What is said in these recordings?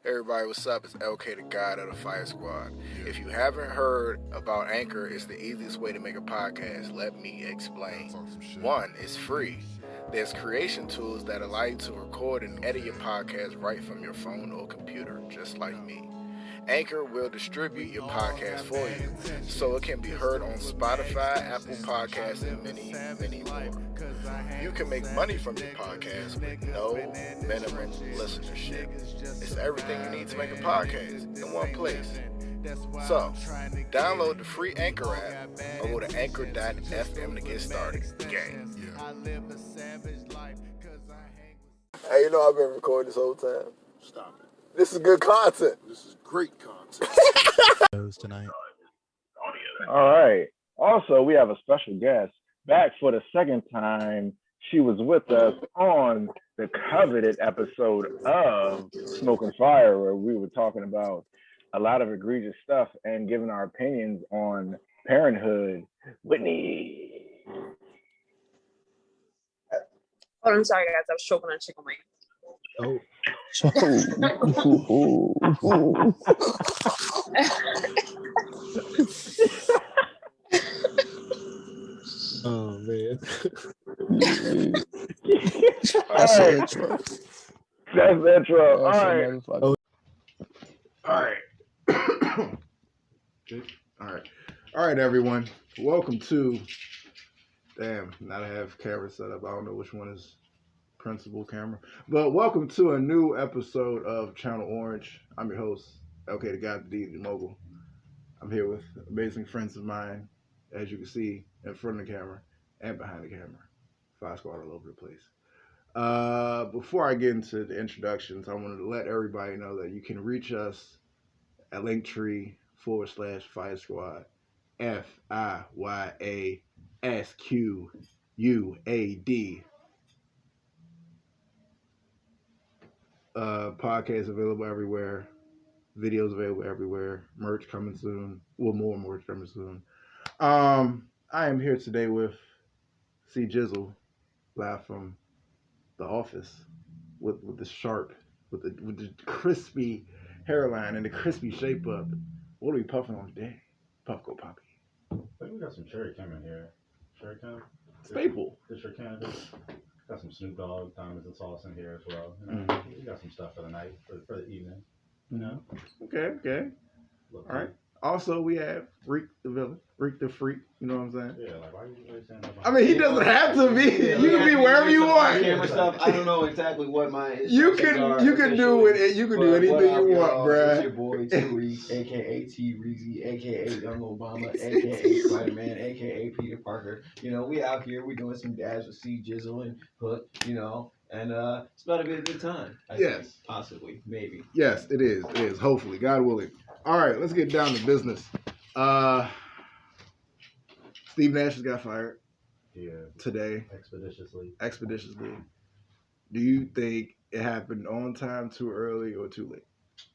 Everybody, what's up? It's LK, the God of the FIYASquad. If you haven't heard about Anchor, it's the easiest way to make a podcast. Let me explain. One, it's free. There's creation tools that allow you to record and edit your podcast right from your phone or computer, just like me. Anchor will distribute your podcast for you, so it can be heard on Spotify, Apple Podcasts, and many, many more. You can make money from your podcast with no minimum listenership. It's everything you need to make a podcast in one place. So, download the free Anchor app or go to anchor.fm to get started. Gang. Hey, you know I've been recording this whole time. Stop it. This is good content. This is great content. Tonight. All right. Also, we have a special guest back for the second time. She was with us on the coveted episode of Smoke and Fire, where we were talking about a lot of egregious stuff and giving our opinions on parenthood. Whitney. Oh, I'm sorry, guys. I was choking on chicken wings. Oh. Oh man. That's the intro. That's the intro. All right. All right, everyone. Welcome to. Damn, now I have camera set up. I don't know which one is principal camera, but welcome to a new episode of Channel Orange. I'm your host, LK, the God, the Mogul. I'm here with amazing friends of mine, as you can see in front of the camera and behind the camera. FIYASquad all over the place. Before I get into the introductions, I wanted to let everybody know that you can reach us at Linktr.ee/FIYASquad, FIYASQUAD. Podcast available everywhere. Videos available everywhere. Merch coming soon. Well, more merch coming soon. I am here today with C Jizzle, live from the office, with the sharp, with the crispy hairline and the crispy shape up. What are we puffing on today? Puff go poppy. I think we got some cherry cam in here. Cherry cam? Staple. This your cannabis. Got some Snoop Dogg, diamonds and sauce in here as well. You know, We got some stuff for the night, for the evening. You know? Okay. All right. Also, we have Reek the villain, Reek the freak. You know what I'm saying? Yeah, like why are you really saying that? I mean, he doesn't have to be. You can be wherever you want. Camera stuff. I don't know exactly what my You can do it. You can do anything you want, bruh. It's your boy T Reeks, aka T Reezy, aka Young Obama, aka Spider-Man, aka Peter Parker. You know, we out here. We doing some dabs with C Jizzle and Hook. You know. And it's about to be a good time. I think, possibly, maybe. Yes, it is. It is. Hopefully, God willing. All right, let's get down to business. Steve Nash just got fired. Yeah. Today. Expeditiously. Do you think it happened on time, too early, or too late?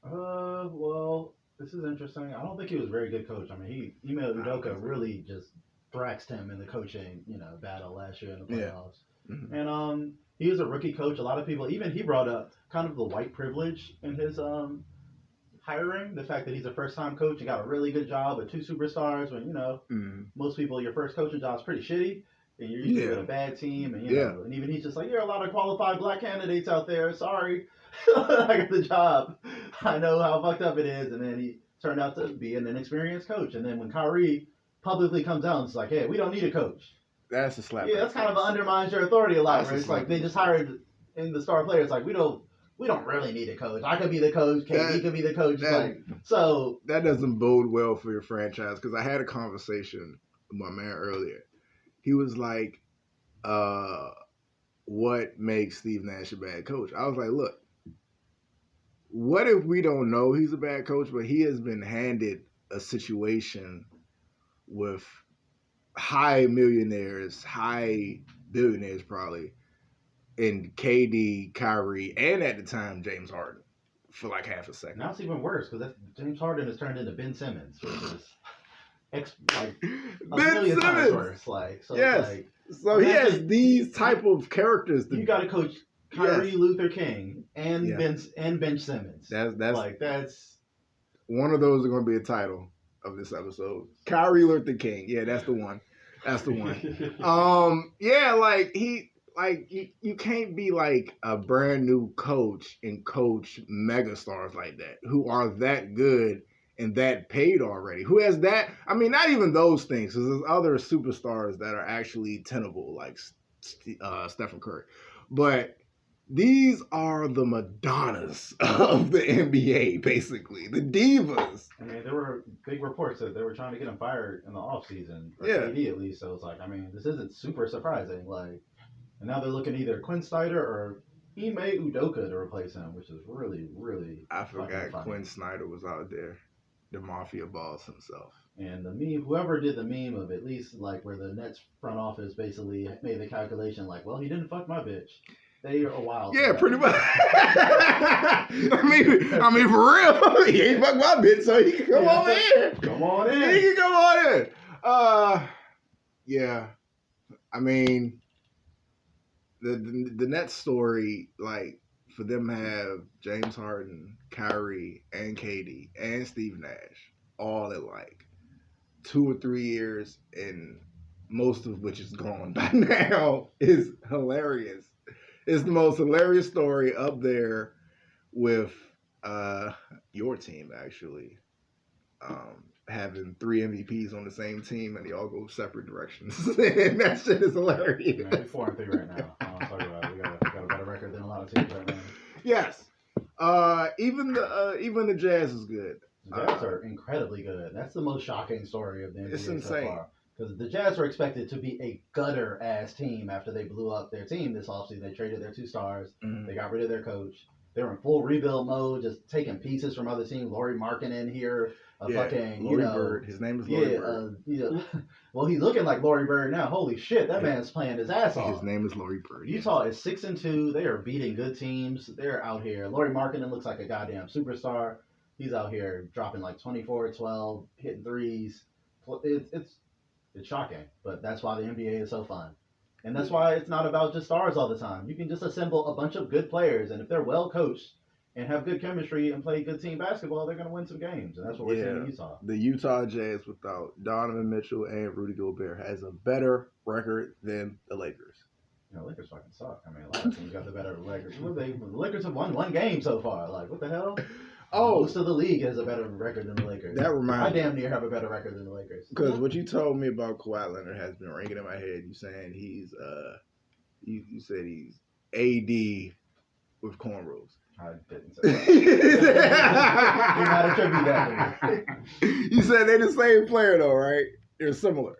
Well, this is interesting. I don't think he was a very good coach. I mean, Ime Udoka really just thraxed him in the coaching, battle last year in the playoffs. Yeah. Mm-hmm. And he was a rookie coach. A lot of people, even he brought up kind of the white privilege in his hiring. The fact that he's a first-time coach and got a really good job with two superstars when, most people, your first coaching job is pretty shitty. And you're usually with a bad team. And, know, and even he's just like, there are a lot of qualified black candidates out there. Sorry. I got the job. I know how fucked up it is. And then he turned out to be an inexperienced coach. And then when Kyrie publicly comes out and it's like, hey, we don't need a coach. That's a slap. Yeah, that's kind of undermines your authority a lot. Where it's like they just hired in the star players. Like we don't really need a coach. I could be the coach. KD could be the coach. So that doesn't bode well for your franchise. Because I had a conversation with my man earlier. He was like, "What makes Steve Nash a bad coach?" I was like, "Look, what if we don't know he's a bad coach, but he has been handed a situation with high millionaires, high billionaires probably, in KD, Kyrie, and at the time James Harden for like half a second." Now it's even worse because James Harden has turned into Ben Simmons, which is a million times worse. So he has these type of characters. You got to coach Kyrie, Luther King, and Yeah. Ben Simmons. That's one of those are going to be a title of this episode. Kyrie Luther King. Yeah, that's the one. That's the one. Yeah, like you can't be like a brand new coach and coach megastars like that who are that good and that paid already. Who has that? I mean, not even those things, because there's other superstars that are actually tenable, like Stephen Curry. But these are the Madonnas of the NBA, basically. The divas. I mean, there were big reports that they were trying to get him fired in the offseason. Yeah. KD at least. So it's like, I mean, this isn't super surprising. Like, and now they're looking either Quinn Snyder or Ime Udoka to replace him, which is really, really. I forgot Quinn Snyder was out there. The Mafia boss himself. And the meme, whoever did the meme of at least like where the Nets front office basically made the calculation like, well, he didn't fuck my bitch. They are wild. Yeah, pretty much. I mean, for real. He ain't fuck my bitch, so he can come on in. Come on in. He can come on in. Yeah. I mean, the Nets story, like, for them to have James Harden, Kyrie, and KD, and Steve Nash, all in like 2 or 3 years, and most of which is gone by now, is hilarious. It's the most hilarious story up there with your team, actually. Having 3 MVPs on the same team and they all go separate directions. And that shit is hilarious. Man, we're 4-3 right now. I don't talk about it. We got a better record than a lot of teams right now. Yes. Even the Jazz is good. The Jazz are incredibly good. That's the most shocking story of the NBA It's so insane. far. Because the Jazz were expected to be a gutter-ass team after they blew up their team this offseason. They traded their 2 stars. Mm-hmm. They got rid of their coach. They were in full rebuild mode, just taking pieces from other teams. Laurie Markkinen here, Laurie Bird. His name is Laurie Bird. Well, he's looking like Laurie Bird now. Holy shit, that man's playing his ass off. His name is Laurie Bird. Utah is 6-2. They are beating good teams. They're out here. Laurie Markkinen looks like a goddamn superstar. He's out here dropping like 24, 12, hitting threes. It's shocking, but that's why the NBA is so fun. And that's why it's not about just stars all the time. You can just assemble a bunch of good players, and if they're well coached and have good chemistry and play good team basketball, they're going to win some games. And that's what we're seeing in Utah. The Utah Jazz without Donovan Mitchell and Rudy Gobert has a better record than the Lakers. You know, Lakers fucking suck. I mean, a lot of teams got the better records. The Lakers have won 1 game so far. Like, what the hell? Most of the league has a better record than the Lakers. That reminds me. I damn near have a better record than the Lakers. Because what you told me about Kawhi Leonard has been ringing in my head. You saying he's you said he's AD with cornrows. I didn't say that. Do not attribute that to me. You said they're the same player though, right? They're similar.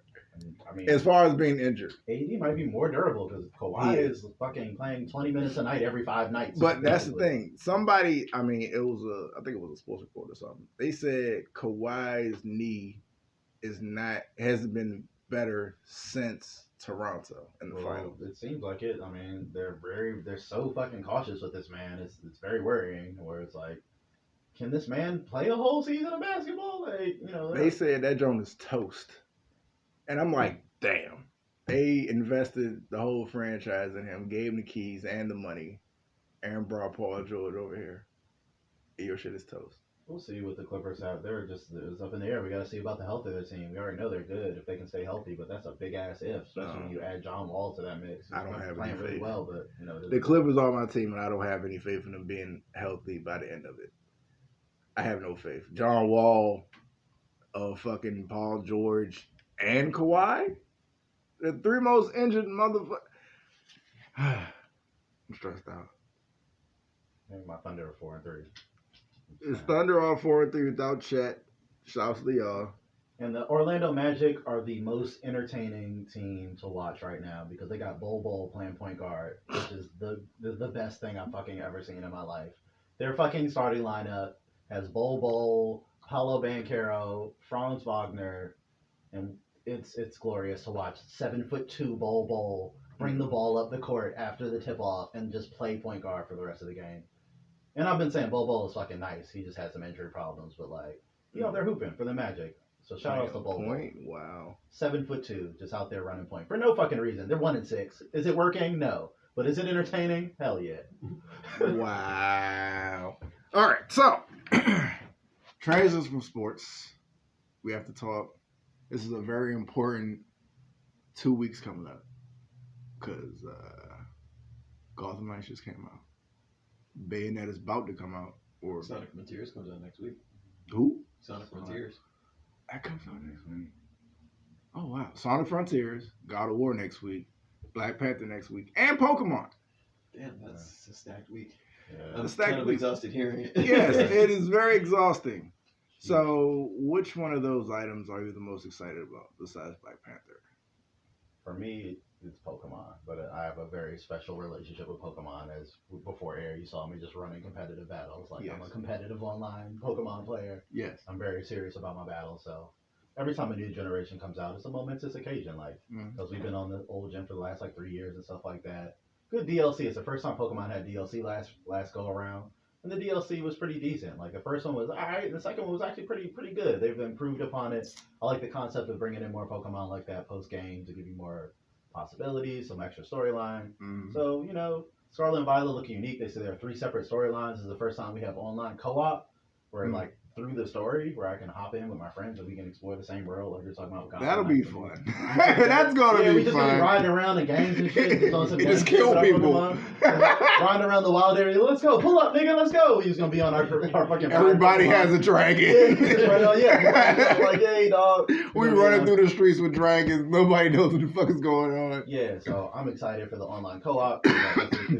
I mean, as far as being injured, AD might be more durable because Kawhi is fucking playing 20 minutes a night every 5 nights. But that's the thing. Somebody, I mean, I think it was a sports report or something. They said Kawhi's knee hasn't been better since Toronto in the finals. It seems like it. I mean, they're so fucking cautious with this man. It's very worrying. Where it's like, can this man play a whole season of basketball? Like, you know, they said that joint is toast. And I'm like, damn. They invested the whole franchise in him, gave him the keys and the money, and brought Paul George over here. Your shit is toast. We'll see what the Clippers have. It's up in the air. We got to see about the health of their team. We already know they're good if they can stay healthy, but that's a big ass if, especially when you add John Wall to that mix. I don't have playing any faith. Really well, but you know the Clippers are my team, and I don't have any faith in them being healthy by the end of it. I have no faith. John Wall, fucking Paul George, and Kawhi, the 3 most injured motherfuckers. I'm stressed out. I think my Thunder are 4-3. It's Thunder are 4-3 without Chet. Shouts to y'all. And the Orlando Magic are the most entertaining team to watch right now because they got Bol playing point guard, which is the best thing I've fucking ever seen in my life. Their fucking starting lineup has Bol, Paolo Banchero, Franz Wagner, and it's glorious to watch. 7'2" Bol bring the ball up the court after the tip off and just play point guard for the rest of the game. And I've been saying Bol is fucking nice. He just had some injury problems, but like, you know, they're hooping for the Magic. So shout out to Bol. Wow. 7'2", just out there running point for no fucking reason. They're 1-6. Is it working? No. But is it entertaining? Hell yeah. Wow. All right, so transitions from sports. We have to talk. This is a very important 2 weeks coming up because Gotham Knights just came out. Bayonetta is about to come out. Or Sonic Frontiers comes out next week. Who? Sonic Frontiers. That comes out next week. Oh wow! Sonic Frontiers, God of War next week, Black Panther next week, and Pokemon. Damn, that's a stacked week. Yeah. I'm Stacked kind of week. exhausted hearing it. Yes, it is very exhausting. So, which one of those items are you the most excited about besides Black Panther? For me, it's Pokemon, but I have a very special relationship with Pokemon. As before air, you saw me just running competitive battles. Like I'm a competitive online Pokemon player. Yes. I'm very serious about my battles. So every time a new generation comes out, it's a momentous occasion. Like because we've been on the old gen for the last like 3 years and stuff like that. Good DLC. It's the first time Pokemon had DLC last go around. And the DLC was pretty decent. Like the first one was alright, and the second one was actually pretty good. They've improved upon it. I like the concept of bringing in more Pokemon like that post game to give you more possibilities, some extra storyline. So Scarlet and Violet look unique. They say there are 3 separate storylines. This is the first time we have online co-op, where like through the story, where I can hop in with my friends and we can explore the same world like you're talking about. That'll be fun. That's gonna be we just fun. Be riding around in gangs and shit. Just kill people. Riding around the wild area. Let's go. Pull up, nigga. Let's go. He's gonna be on our fucking. Everybody has a dragon. Yeah. Like, hey, dog. We running through the streets with dragons. Nobody knows what the fuck is going on. Yeah, so I'm excited for the online co-op.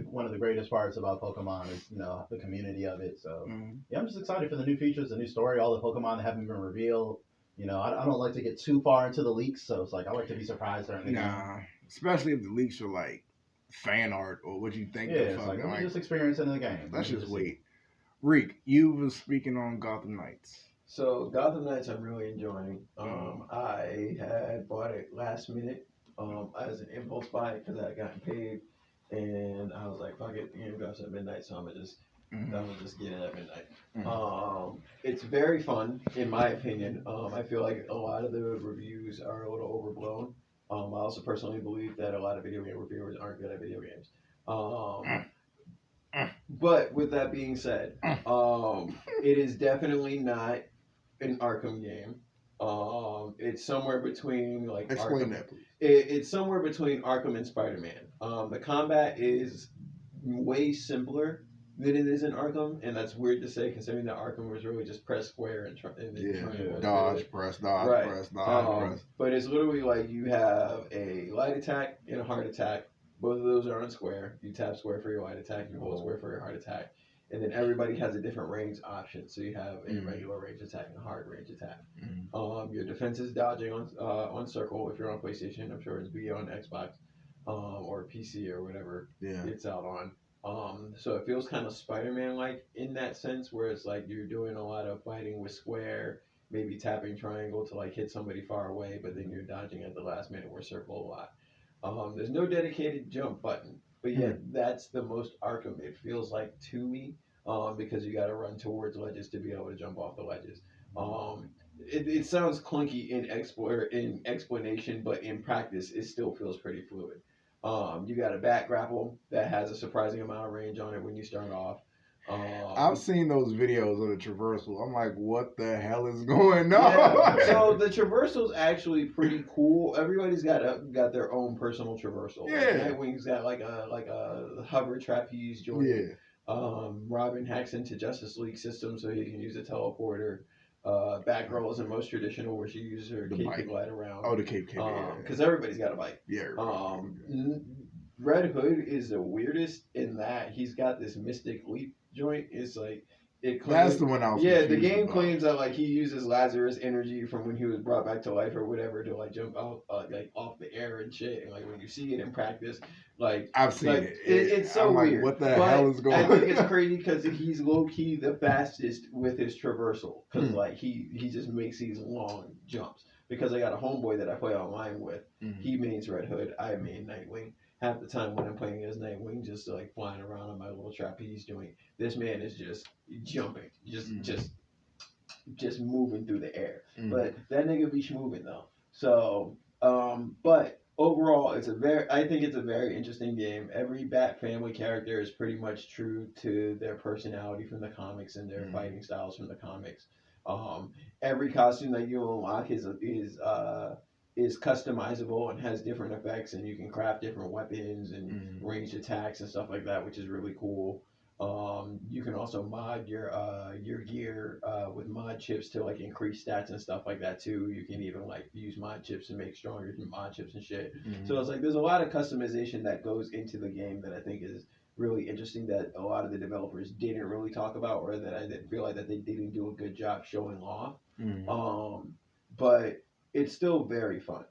One of the greatest parts about Pokemon is the community of it. So yeah, I'm just excited for the new features, the new story, all the Pokemon that haven't been revealed. I don't like to get too far into the leaks, so it's like I like to be surprised during the game. Especially if the leaks are like fan art or what you think. Yeah, it's like I'm just experiencing the game. Let's just wait. Reek, you was speaking on Gotham Knights. So Gotham Knights, I'm really enjoying. I had bought it last minute as an impulse buy because I had gotten paid, and I was like, "Fuck it, the game drops at midnight, so I'm gonna just get it at midnight." It's very fun, in my opinion. I feel like a lot of the reviews are a little overblown. I also personally believe that a lot of video game reviewers aren't good at video games. But with that being said, it is definitely not an Arkham game. It's somewhere between like Explain Arkham. that, please. It's somewhere between Arkham and Spider-Man. The combat is way simpler than it is in Arkham, and that's weird to say considering that Arkham was really just press square and dodge, press, press. But it's literally like you have a light attack and a heart attack. Both of those are on square. You tap square for your light attack, you hold square for your heart attack. And then everybody has a different range option. So you have a regular range attack and a hard range attack. Your defense is dodging on circle if you're on PlayStation. I'm sure it's be on Xbox or PC or whatever it's out on. So it feels kind of Spider-Man-like in that sense, where it's like you're doing a lot of fighting with square, maybe tapping triangle to like hit somebody far away, but then you're dodging at the last minute or circle a lot. There's no dedicated jump button, but yet that's the most Arkham it feels like to me, because you got to run towards ledges to be able to jump off the ledges. It sounds clunky in explanation, but in practice, it still feels pretty fluid. You got a back grapple that has a surprising amount of range on it when you start off. I've seen those videos of the traversal. I'm like, what the hell is going on? Yeah. So the traversal's actually pretty cool. Everybody's got their own personal traversal. Yeah. Like Nightwing's got like a hover trapeze joint. Yeah. Robin hacks into Justice League system so he can use a teleporter. Batgirl isn't most traditional where she uses her cape to glide around. Oh, the cape. Because everybody's got a bike. Yeah. Red Hood is the weirdest in that he's got this mystic leap joint. It's like that's the one I was. Yeah, the game claims that like he uses Lazarus energy from when he was brought back to life or whatever to like jump out like off the air and shit. And like when you see it in practice, like I've seen it. It's so weird. What the hell is going on? I think it's crazy because he's low key the fastest with his traversal because like he just makes these long jumps. Because I got a homeboy that I play online with. He mains Red Hood. I main Nightwing. Half the time when I'm playing as Nightwing, just like flying around on my little trapeze joint, this man is just jumping, just moving through the air. But that nigga be moving though. So, but overall, I think it's a very interesting game. Every Bat Family character is pretty much true to their personality from the comics and their fighting styles from the comics. Um, every costume that you unlock is customizable and has different effects, and you can craft different weapons and ranged attacks and stuff like that, which is really cool. You can also mod your gear with mod chips to like increase stats and stuff like that too. You can even like use mod chips to make stronger mod chips and shit. So it's like there's a lot of customization that goes into the game that I think is really interesting that a lot of the developers didn't really talk about, or that I didn't feel like that they didn't do a good job showing off. But it's still very fun,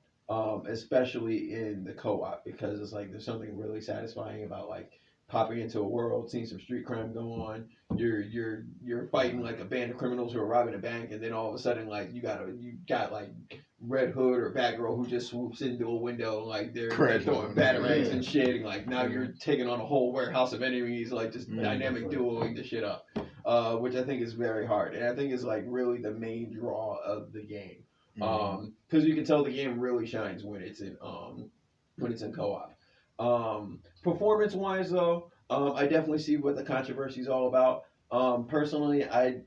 especially in the co-op, because it's like there's something really satisfying about like popping into a world, seeing some street crime go on. You're fighting like a band of criminals who are robbing a bank, and then all of a sudden like you got like Red Hood or Batgirl who just swoops into a window and like they're throwing batarangs and shit, and like now you're taking on a whole warehouse of enemies, like just dynamic duoing the shit up, which I think is very hard, and I think is like really the main draw of the game, because you can tell the game really shines when it's in co-op. Performance wise though, I definitely see what the controversy is all about. Personally, I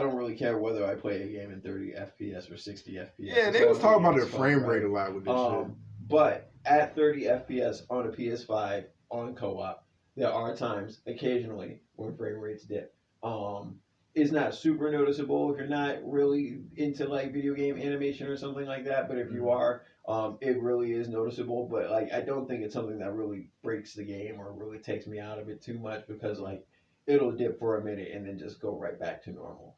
don't really care whether I play a game in 30 FPS or 60 FPS. Yeah, they was talking about their frame rate a lot with this shit. But at 30 FPS on a PS5 on co-op, there are times, occasionally, when frame rates dip. It's not super noticeable if you're not really into like video game animation or something like that. But if you are, it really is noticeable. But like, I don't think it's something that really breaks the game or really takes me out of it too much, because like it'll dip for a minute and then just go right back to normal.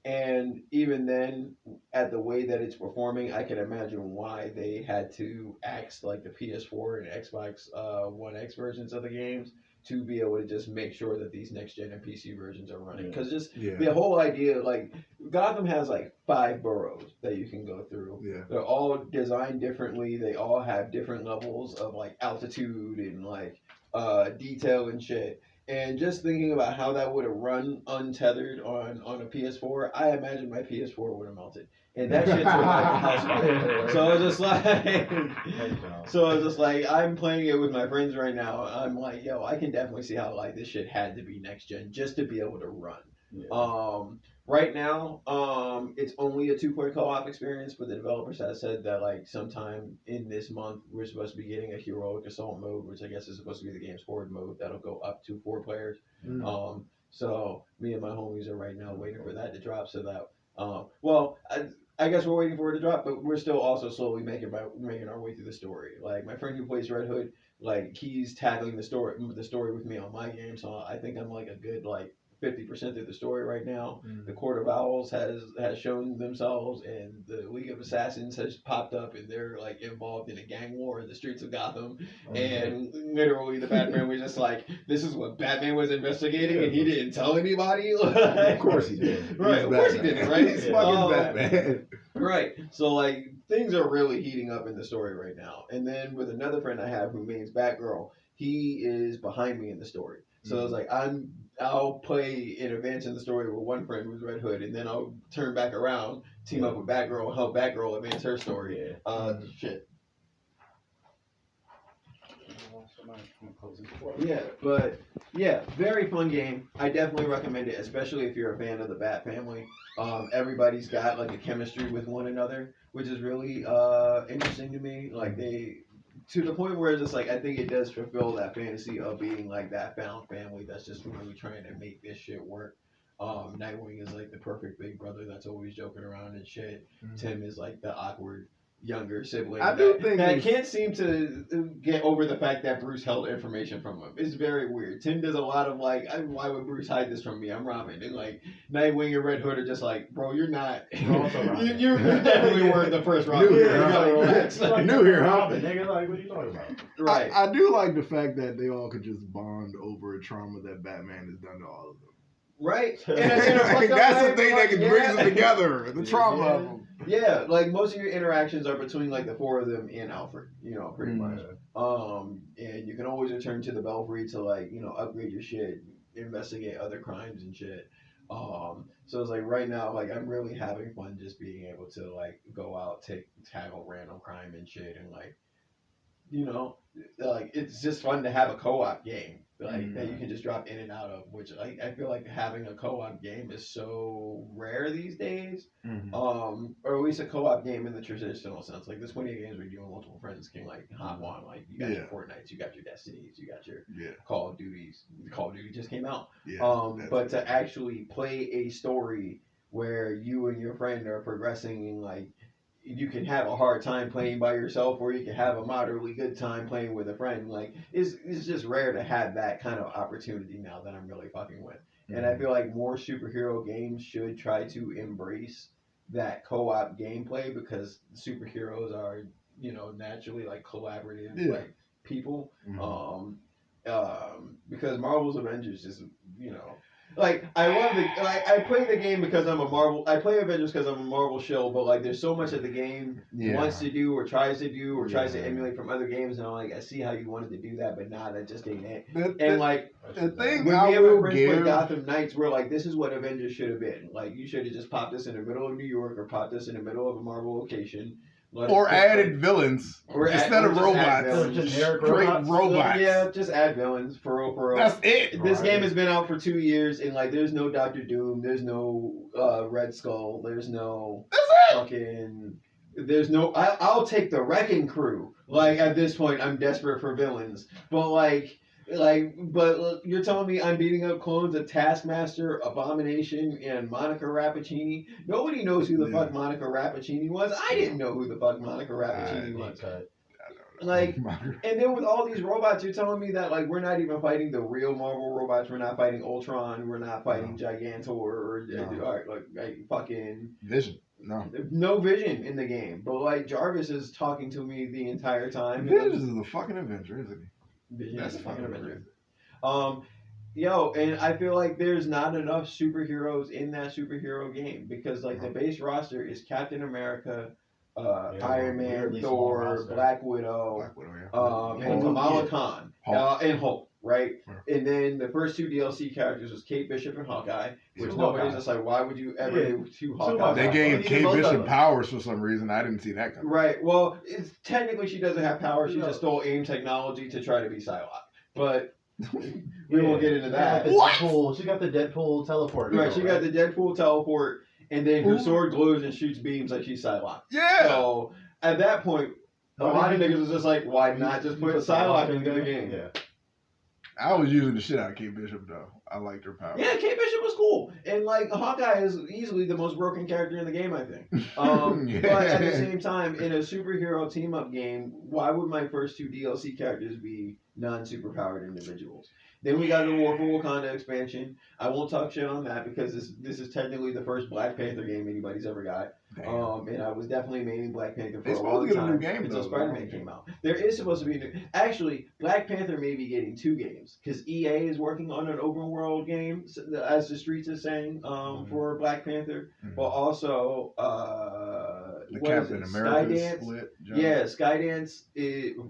And even then, at the way that it's performing, I can imagine why they had to axe like the PS4 and Xbox One X versions of the games to be able to just make sure that these next gen and PC versions are running. Because the whole idea, like Gotham has like 5 boroughs that you can go through. Yeah. They're all designed differently. They all have different levels of like altitude and like detail and shit. And just thinking about how that would have run untethered on a PS4, I imagine my PS4 would have melted. And that shit's like a house fire. So I was just like, I'm playing it with my friends right now. I'm like, yo, I can definitely see how like this shit had to be next gen just to be able to run. Yeah. Right now, it's only a 2-player co-op experience, but the developers have said that like sometime in this month we're supposed to be getting a heroic assault mode, which I guess is supposed to be the game's horde mode that'll go up to 4 players. So me and my homies are right now waiting for that to drop, so that I guess we're waiting for it to drop, but we're still also slowly making our way through the story. Like my friend who plays Red Hood, like he's tackling the story with me on my game, so I think I'm like a good like 50% through the story right now. The Court of Owls has shown themselves, and the League of Assassins has popped up, and they're like involved in a gang war in the streets of Gotham. And literally, the Batman was just like, "This is what Batman was investigating, and he didn't tell anybody." Of course he did. Right, of course he didn't. Right, he's fucking Batman. Right. So like things are really heating up in the story right now. And then with another friend I have who means Batgirl, he is behind me in the story. So it's like I'll play in advance in the story with one friend who's Red Hood, and then I'll turn back around, team up with Batgirl, and help Batgirl advance her story. Shit. Yeah, but yeah, very fun game. I definitely recommend it, especially if you're a fan of the Bat Family. Everybody's got like a chemistry with one another, which is really interesting to me. Like to the point where it's just like, I think it does fulfill that fantasy of being like that found family that's just really trying to make this shit work. Nightwing is like the perfect big brother that's always joking around and shit. Tim is like the awkward younger sibling that can't seem to get over the fact that Bruce held information from him. It's very weird. Tim does a lot of like, why would Bruce hide this from me? I'm Robin. And like Nightwing and Red Hood are just like, bro, you're not. you definitely weren't the first Robin. New here, Robin, nigga. Like, what are you talking about? Right. I do like the fact that they all could just bond over a trauma that Batman has done to all of them. Right. That's the thing that can bring them together. The trauma of them. Yeah, like most of your interactions are between like the 4 of them and Alfred, pretty much. And you can always return to the Belfry to like, upgrade your shit, investigate other crimes and shit. So it's like right now, like I'm really having fun just being able to like go out, tackle random crime and shit, and like you know, like it's just fun to have a co-op game like that you can just drop in and out of. Which like I feel like having a co-op game is so rare these days, or at least a co-op game in the traditional sense. Like there's plenty of games where you and multiple friends can like hop on. Like you got your Fortnites, you got your Destinies, you got your Call of Duties. Call of Duty just came out. But to actually play a story where you and your friend are progressing and like you can have a hard time playing by yourself or you can have a moderately good time playing with a friend. Like it's just rare to have that kind of opportunity now that I'm really fucking with. And I feel like more superhero games should try to embrace that co-op gameplay because superheroes are, you know, naturally like collaborative like people. Because Marvel's Avengers is, you know, like I love the like I play the game because I'm a Marvel. I play Avengers because I'm a Marvel shill, but like there's so much that the game wants to do or tries to emulate from other games, and I'm like I see how you wanted to do that, but nah, that just ain't it. And like the thing when I we ever will give, Gotham Knights, we're like this is what Avengers should have been. Like you should have just popped this in the middle of New York or popped this in the middle of a Marvel location. Or added villains instead of robots. Just Straight robots. Yeah, just add villains for real. That's it. This game has been out for 2 years, and like, there's no Doctor Doom, there's no Red Skull, there's no fucking, there's no. I'll take the Wrecking Crew. Like at this point, I'm desperate for villains, but but you're telling me I'm beating up clones of Taskmaster, Abomination, and Monica Rappaccini? Nobody knows who the fuck Monica Rappaccini was. I didn't know who the fuck Monica Rappaccini was. Like, and then with all these robots, you're telling me that like we're not even fighting the real Marvel robots. We're not fighting Ultron. We're not fighting Gigantor or like fucking Vision. No Vision in the game. But like Jarvis is talking to me the entire time. Vision is the fucking Avenger, isn't he? Vision is a fucking Avenger. And I feel like there's not enough superheroes in that superhero game because like the base roster is Captain America, Iron Man, Thor, Black Widow, and Kamala Khan, and Hulk, right? And then the first two DLC characters was Kate Bishop and Hawkeye, which nobody's just like, why would you ever do two Hawkeye? They gave Kate Bishop powers for some reason. I didn't see that coming. Right. Well, technically she doesn't have powers. She just stole AIM technology to try to be Psylocke. But we won't get into that. She got the Deadpool teleport. Right. She got the Deadpool teleport. And then her sword glows and shoots beams like she's Psylocke. Yeah. So at that point, a lot of niggas was just like, why not just put Psylocke into the game? Yeah. I was using the shit out of Kate Bishop though. I liked her power. Yeah, Kate Bishop was cool, and like Hawkeye is easily the most broken character in the game, I think. But at the same time, in a superhero team up game, why would my first two DLC characters be non-superpowered individuals? Then we got the War for Wakanda expansion. I won't talk shit on that because this is technically the first Black Panther game anybody's ever got. And I was definitely maining Black Panther for a long time until Spider-Man came out. There is supposed to be a new... Actually, Black Panther may be getting 2 games because EA is working on an open world game, as the streets is saying, for Black Panther. But also... the Captain America split. Yeah, Skydance,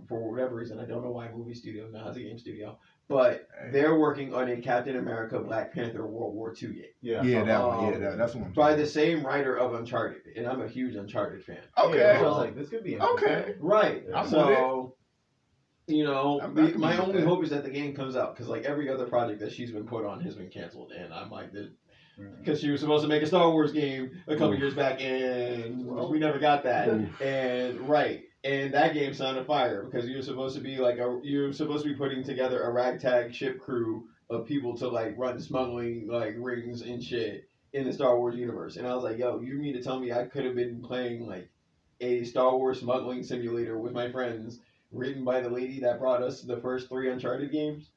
for whatever reason, I don't know why movie studio now has a game studio. But they're working on a Captain America Black Panther World War II game. That's one. By the same writer of Uncharted, and I'm a huge Uncharted fan. Okay. I was like, this could be interesting. Right. So, you know, my only hope is that the game comes out because like every other project that she's been put on has been canceled, and I'm like, because she was supposed to make a Star Wars game a couple years back, and we never got that. And that game sounded fire because you're supposed to be putting together a ragtag ship crew of people to like run smuggling like rings and shit in the Star Wars universe. And I was like, yo, you mean to tell me I could have been playing like a Star Wars smuggling simulator with my friends, written by the lady that brought us the first 3 Uncharted games?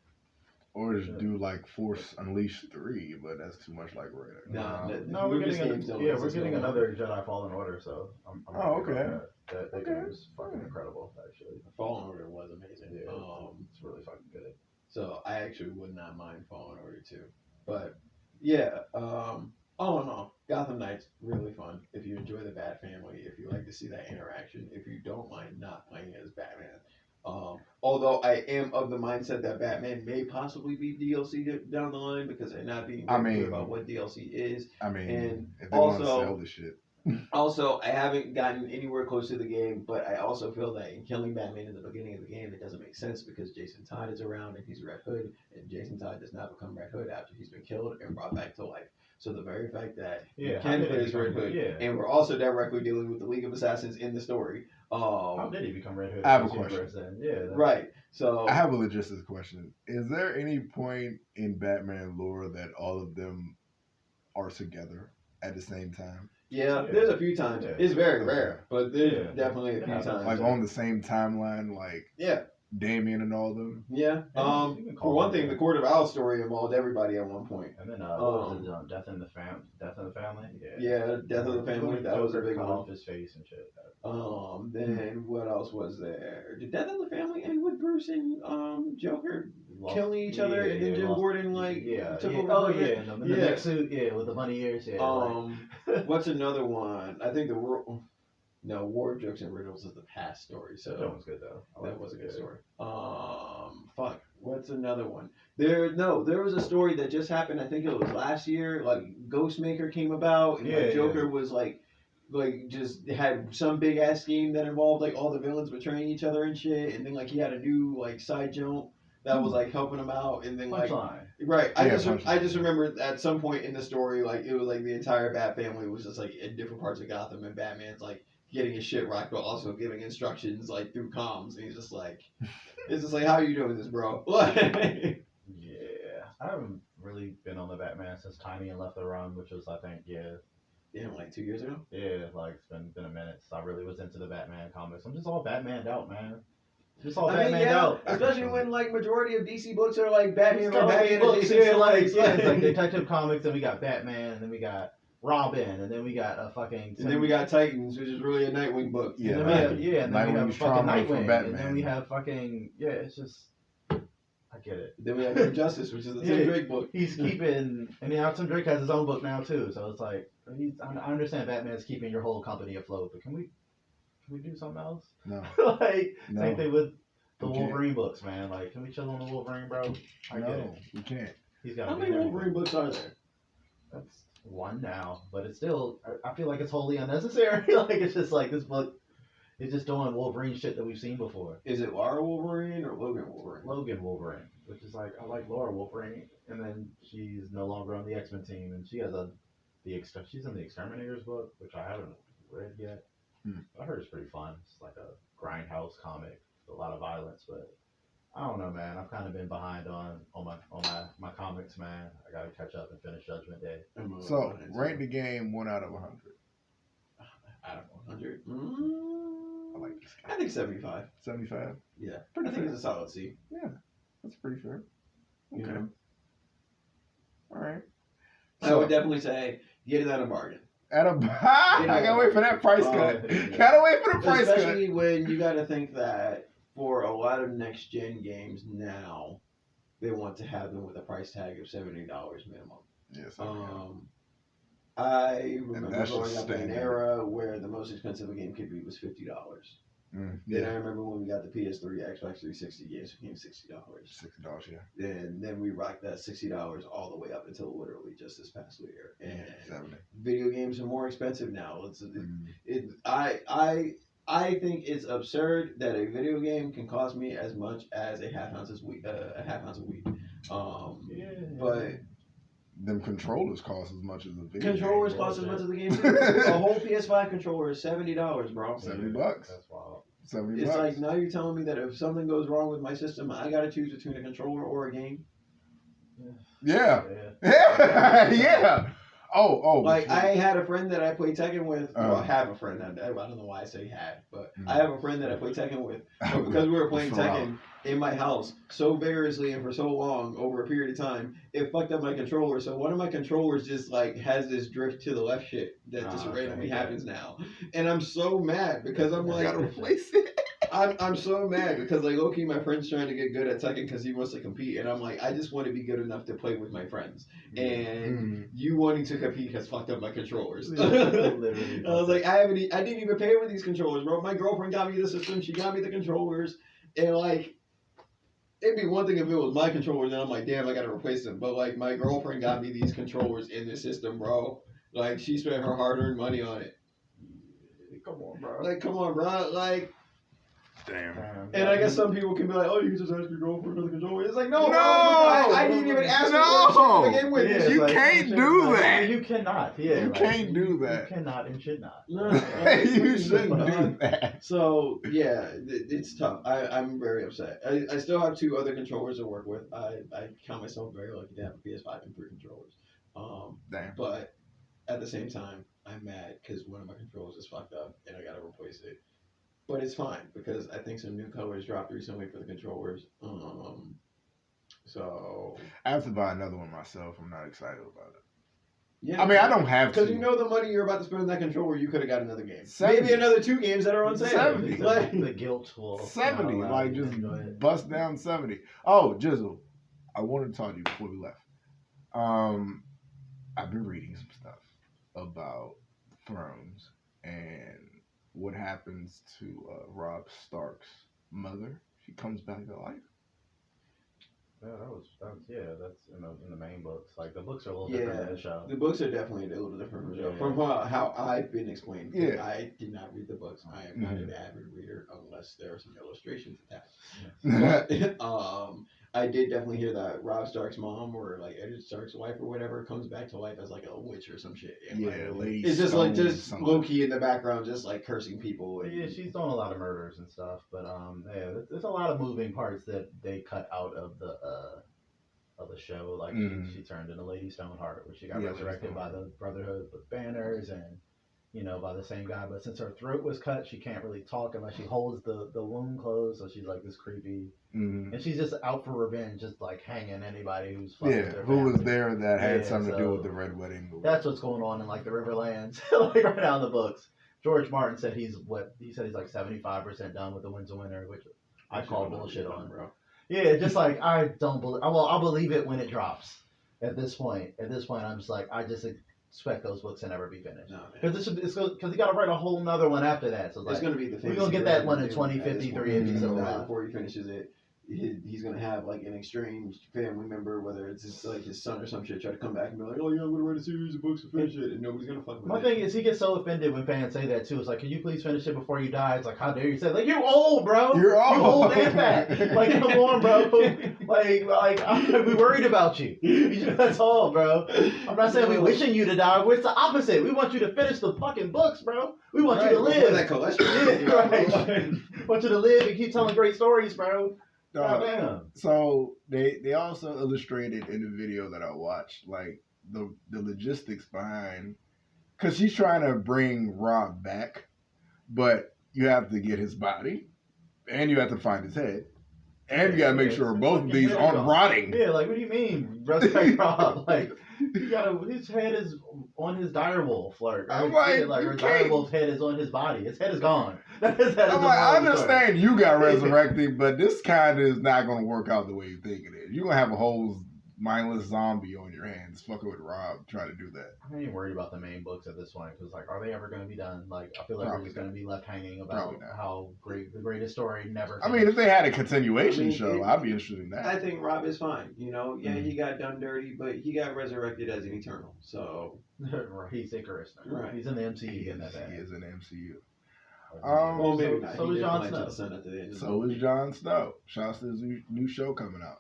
Or just do like Force Unleashed 3, but that's too much like No, we're getting another Jedi Fallen Order, so I'm okay. That game is fucking incredible, actually. Fallen Order was amazing. Yeah, it's really fucking good. So I actually would not mind Fallen Order 2. But yeah, all in all, Gotham Knights, really fun. If you enjoy the Bat family, if you like to see that interaction, if you don't mind not playing as Batman, Although I am of the mindset that Batman may possibly be DLC down the line because they're not being very clear about what DLC is. I mean, and if they want to sell the shit. Also, I haven't gotten anywhere close to the game, but I also feel that in killing Batman in the beginning of the game, it doesn't make sense because Jason Todd is around and he's Red Hood, and Jason Todd does not become Red Hood after he's been killed and brought back to life. So the very fact that you can play as Red Hood, and we're also directly dealing with the League of Assassins in the story. How did he become Red Hood? I have a question. Right. So I have a logistics question. Is there any point in Batman lore that all of them are together at the same time? Yeah, there's a few times. Yeah. It's very rare, but there's definitely a few times. Like on the same timeline, like Damien and all of them. Yeah. For one thing, the Court of Owls story involved everybody at one point. And then what was it, Death in the Family? Yeah, Death of the Family. That was a big one. Off his face and shit. Then what else was there? Did Death of the Family end with Bruce and Joker killing each other, and then Jim Gordon took over? In the neck suit, with the bunny ears. What's another one? I think War Jokes and Riddles is the past story. So that was good though. That was a good story. What's another one? There was a story that just happened. I think it was last year. Like Ghostmaker came about, and Joker was like just had some big ass scheme that involved like all the villains betraying each other and shit, and then like he had a new like side jump that was like helping him out, and then like I just remember at some point in the story like it was like the entire Bat family was just like in different parts of Gotham, and Batman's like getting his shit rocked, but also giving instructions like through comms, and he's just like, it's just like, how are you doing this, bro? I haven't really been on the Batman since Tiny and left the run, which was I think like 2 years ago. Yeah, like it's been a minute since I really was into the Batman comics. I'm just all Batmaned out, man. Just all Batmaned out. Especially when like majority of DC books are like Batman or Batman books. It's like Detective Comics, and we got Batman, and then we got Robin, and then we got and then we got Titans, which is really a Nightwing book. And then we have fucking Nightwing, and then we have fucking it's just. I get it. Then we have Injustice, which is the Tim Drake book. He's keeping, and Tim Drake has his own book now too. So it's like, I understand Batman's keeping your whole company afloat, but can we do something else? No. Same thing with the Wolverine books, man. Like, can we chill on the Wolverine, bro? I get it. We can't. He's got. How many Wolverine books are there? That's one now, but it's still. I feel like it's wholly unnecessary. Like it's just like this book. It's just doing Wolverine shit that we've seen before. Is it Laura Wolverine or Logan Wolverine? Logan Wolverine, which is like I like Laura Wolverine, and then she's no longer on the X-Men team, and she has she's in the Exterminators book, which I haven't read yet. I heard it's pretty fun. It's like a grindhouse comic with a lot of violence, but I don't know, man. I've kind of been behind on my comics, man. I gotta catch up and finish Judgment Day. So rate the game 1 out of 100. Out of 100. I like this game. I think 75. 75? Yeah. I think it's a solid C. Yeah. That's pretty fair. Okay. Yeah. All right. I would definitely say get it at a bargain. I gotta wait for that price cut. Gotta wait for the price cut. Especially when you gotta think that for a lot of next gen games now, they want to have them with a price tag of $70 minimum. Yes. I remember growing up in an era where the most expensive a game could be was $50. Then I remember when we got the PS3, Xbox 360 games became $60. $60, yeah. And then we rocked that $60 all the way up until literally just this past year. And video games are more expensive now. I think it's absurd that a video game can cost me as much as a half ounce of weed. But them controllers cost as much as the video controllers game, cost as much as the game. A whole PS5 controller is $70, bro. $70. That's wild. $70. It's like now you're telling me that if something goes wrong with my system, I gotta choose between a controller or a game. Yeah. Yeah. Oh. Like I had a friend that I played Tekken with. Well, I have a friend. I don't know why I say had, but I have a friend that I played Tekken with. But because we were playing Tekken in my house so vigorously and for so long over a period of time, it fucked up my controller. So one of my controllers just like has this drift to the left shit that just randomly happens now, and I'm so mad because I'm like, gotta replace it. I'm so mad because like low-key my friend's trying to get good at Tekken because he wants to compete, and I'm like, I just want to be good enough to play with my friends, and you wanting to compete has fucked up my controllers. I was like, I didn't even pay for these controllers, bro. My girlfriend got me the system, she got me the controllers, And like, it'd be one thing if it was my controllers and I'm like, damn, I gotta replace them. But like, my girlfriend got me these controllers in the system, bro. Like, she spent her hard-earned money on it. Come on, bro. Like, come on, bro. Like, Damn. and I guess some people can be like, oh, you can just ask your girlfriend for another controller. It's like, no, No! bro, I didn't even ask her for it to begin with. Yeah, You like, can't do that. You cannot. Yeah, You can't do that. You cannot and should not. No, You shouldn't do that. So yeah, it's tough. I'm very upset. I still have 2 other controllers to work with. I count myself very lucky to have a PS5 and 3 controllers. Damn. But at the same time, I'm mad because one of my controllers is fucked up and I gotta replace it. But it's fine because I think some new colors dropped recently for the controllers. So I have to buy another one myself. I'm not excited about it. yeah, I mean, I don't have to. because you know the money you're about to spend on that controller, you could have got another game. 70. Maybe another 2 games that are on sale. 70. Like, The guilt will 70, not allow like you to just enjoy it. bust down 70. Oh, Jizzle, I wanted to talk to you before we left. I've been reading some stuff about Thrones and what happens to Robb Stark's mother. She comes back to life. Yeah, that's in the main books. Like the books are a little Yeah. different than the show. the books are definitely a little different from the show. Yeah. From how I've been explained. Yeah. I did not read the books. I am not an avid reader unless there are some illustrations attached. But I did definitely hear that Robb Stark's mom or like Eddard Stark's wife or whatever comes back to life as like a witch or some shit. And, Yeah, like, Lady it's just like Stone just something. low key in the background, just like cursing people. And, Yeah, she's done a lot of murders and stuff, but yeah, there's a lot of moving parts that they cut out of the show. Like she turned into Lady Stoneheart, where she got resurrected by the Brotherhood with banners and by the same guy. But since her throat was cut, she can't really talk unless she holds the wound closed. So she's like this creepy, and she's just out for revenge, just like hanging anybody who's fucking with their who was family. there that had Yeah, something to do so with the Red Wedding movie. That's what's going on in like the Riverlands, like right now in the books. George Martin said he's like 75% done with the Winds of Winter, which I call bullshit on, bro. Yeah, just like I don't believe. I'll believe it when it drops. At this point, I'm just like I just expect those books to never be finished. No, man. Because he got to write a whole nother one after that. So It's like, going to be the we're gonna get that one in 2053 if he's still alive. alive. Before he finishes it, he's going to have like an estranged family member, whether it's like his son or some shit, try to come back and be like, oh yeah, I'm going to write a series of books to finish it, and nobody's going to fuck with My it. thing is, he gets so offended when fans say that too. It's like, can you please finish it before you die? It's like, how dare you say it? Like, you're old, bro. You're old. You old and fat. Like, come on, bro. We worried about you. That's all, bro. I'm not saying we wishing you to die. It's the opposite. We want you to finish the fucking books, bro. We want you to live. That cholesterol. Yeah, right. Want you to live and keep telling great stories, bro. Goddamn. So they also illustrated in the video that I watched like the logistics behind, because she's trying to bring Rob back, but you have to get his body, and you have to find his head, and you gotta make sure both of these aren't rotting. Yeah, like what do you mean, resurrect Rob? Like his head is on his direwolf, like I'm like, her direwolf's head is on his body. His head is gone. His head is I'm like, I on the understand you got resurrected, but this kind of is not gonna work out the way you think it is. You're gonna have a whole mindless zombie on your hands fucking with Rob trying to do that. I ain't worried about the main books at this point because, like, are they ever going to be done? Like, I feel like we're just going to be left hanging about how great the greatest story never. I mean, if they had a continuation I mean, show, I'd be interested in that. I think Rob is fine. He got done dirty, but he got resurrected as an Eternal. So he's Icarus now. Right. He's in the MCU. He is in MCU. Well, maybe not. So He is did Jon fly to Snow. the sun at the end. So is Jon Snow. Shouts to his new show coming out.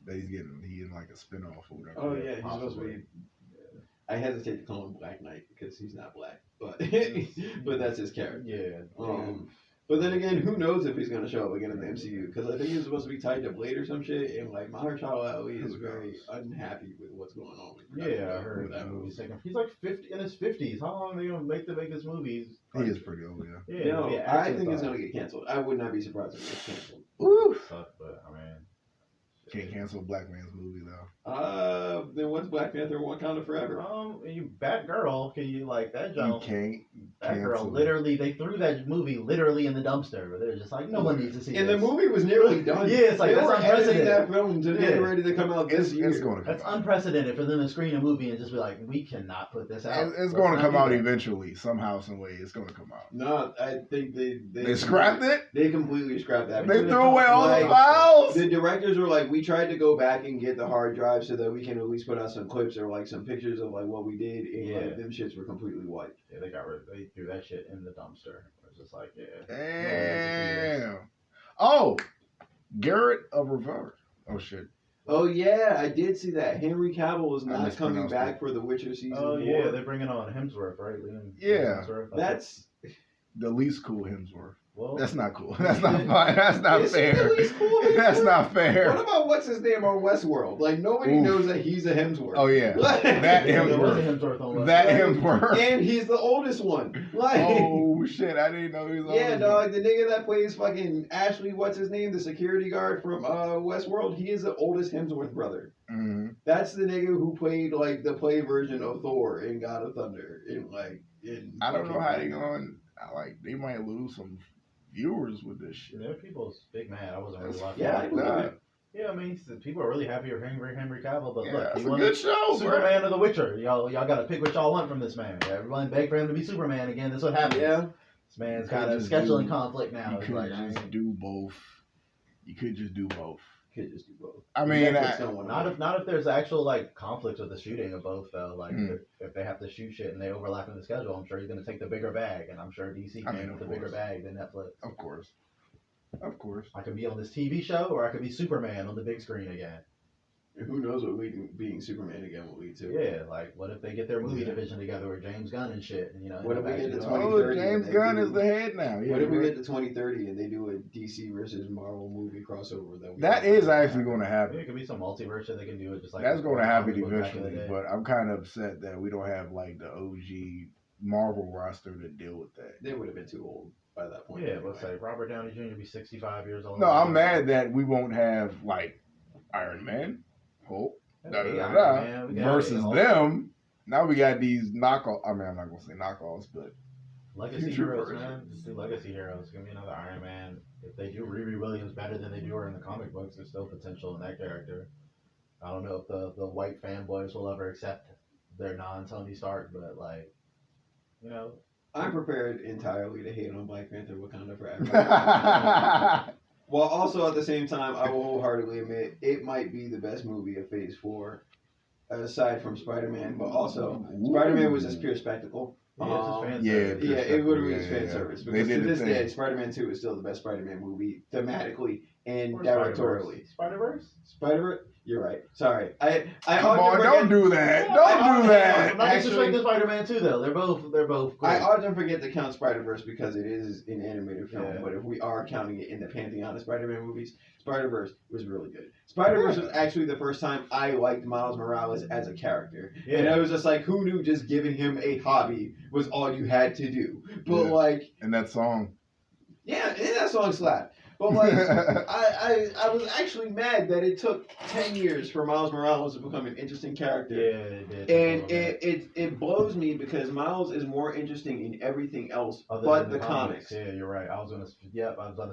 That he in like a spinoff or whatever. Oh yeah, he's supposed to be. I hesitate to call him Black Knight because he's not black, but but that's his character. Yeah. But then again, who knows if he's gonna show up again in the MCU? Because I think he's supposed to be tied to Blade or some shit, and like Mahershala Ali is very unhappy with what's going on. Yeah, I heard that movie's taking. He's like 50 in his 50s. How long are they gonna make this movie? He is pretty old, yeah. Yeah. I think it's gonna get canceled. I would not be surprised if it gets canceled. Woo! But I mean, can't cancel a black man's movie though. Then what's Black Panther Wakanda Forever? you Batgirl, can you like that? You can't That girl Cancel. literally, they threw that movie literally in the dumpster. But they're just like, no one needs to see And this. the movie was nearly done. Yeah, it's like, they that's were editing unprecedented. that film to get ready to come out this year. It's going to come That's out. unprecedented for them to screen a movie and just be like, we cannot put this out. It's Let's going to not come do out that. eventually, somehow, some way. It's going to come out. No, I think They scrapped it. They completely scrapped that. They threw away all the files. The directors were like, we tried to go back and get the hard drive so that we can at least put out some clips or like some pictures of like what we did, and like, them shits were completely wiped. Yeah, they threw that shit in the dumpster. It was just like, Damn. Oh, Garrett of Rivera. Oh shit. Oh yeah, I did see that. Henry Cavill is I not coming mispronounced back it. for The Witcher season 4. Oh yeah, they're bringing on Hemsworth, right? Yeah. Hemsworth. That's The least cool Hemsworth. well, That's not cool. That's not fine. That's not Is he fair. the least cool Hemsworth? That's not fair. What about what's his name on Westworld? Like nobody Oof. knows that he's a Hemsworth. Oh yeah. Like- That there was a Hemsworth. Hemsworth on That Westworld. Hemsworth. And he's the oldest one. Like Oh shit! I didn't know he was. yeah, on dog, the nigga that plays fucking Ashley, what's his name, the security guard from Westworld, he is the oldest Hemsworth brother. Mm-hmm. That's the nigga who played like the play version of Thor in God of Thunder. I don't know how they going. They might lose some viewers with this shit. Yeah, people's big mad. I wasn't really watching. Yeah, it. I believe it. Yeah, I mean, people are really happy with Henry Cavill, but Yeah, look, it's he a won good show, Superman or The Witcher. Y'all got to pick what y'all want from this man. Yeah, everyone begged for him to be Superman again. That's what happened. Yeah. This man's You got could a just scheduling do- conflict now. You It's could like, just do both. You could just do both. Could just do both. I mean, Netflix don't want not if there's actual like conflicts with the shooting of both though. Like Mm. if they have to shoot shit and they overlap in the schedule, I'm sure he's gonna take the bigger bag, and I'm sure DC came with the bigger bag than Netflix. Of course. Of course. I could be on this TV show, or I could be Superman on the big screen again. Who knows what being Superman again will lead to? Yeah, like what if they get their movie division together with James Gunn and shit, and What if we get to Oh, 2030? James and they Gunn do- is the head now. Yeah, What if we right. get to 2030 and they do a DC versus Marvel movie crossover? That is actually going to Yeah, happen. it could be some multiverse shit they can do it just like That's going to happen Hollywood back in the eventually, day. but I'm kind of upset that we don't have like the OG Marvel roster to deal with that. They would have been too old by that point. Yeah, anyway. let's say Robert Downey Jr. be 65 years old. No, I'm mad that we won't have like Iron Man, Hulk, da, da, Hey, da, Iron da, Man, we got versus Hulk. them. Now we got these knockoff. I mean, I'm not gonna say knockoffs, but Legacy future heroes, versions. man. Just do legacy heroes. It's gonna be another Iron Man. If they do Riri Williams better than they do her in the comic books, there's still potential in that character. I don't know if the white fanboys will ever accept their non-Tony Stark, but like, you know, I'm prepared entirely to hate on Black Panther Wakanda forever. yeah, While also at the same time, I will wholeheartedly admit it might be the best movie of Phase 4, aside from Spider-Man. But also, Spider-Man was just pure spectacle. yeah, it's just fan yeah, service. Yeah, it would have been Yeah, fan yeah. service. They Because did to the this thing. day, Spider-Man 2 is still the best Spider-Man movie, thematically and Or directorially. Spider-Verse? Spider-Man? You're right. Sorry. I come often on, forget- don't do that. I- Don't do I'm that. not Actually- disrespecting Spider-Man 2 though. They're both great. I often forget to count Spider-Verse because it is an animated film, Yeah. but if we are counting it in the pantheon of Spider-Man movies, Spider-Verse was really good. Spider-Verse was actually the first time I liked Miles Morales as a character. Yeah. And I was just like, who knew just giving him a hobby was all you had to do? But Yeah. like, And that song. yeah, and that song slapped. But like, I was actually mad that it took 10 years for Miles Morales to become an interesting character. Yeah, it did. And it blows me because Miles is more interesting in everything else Other but than the comics. Yeah, you're right. I was gonna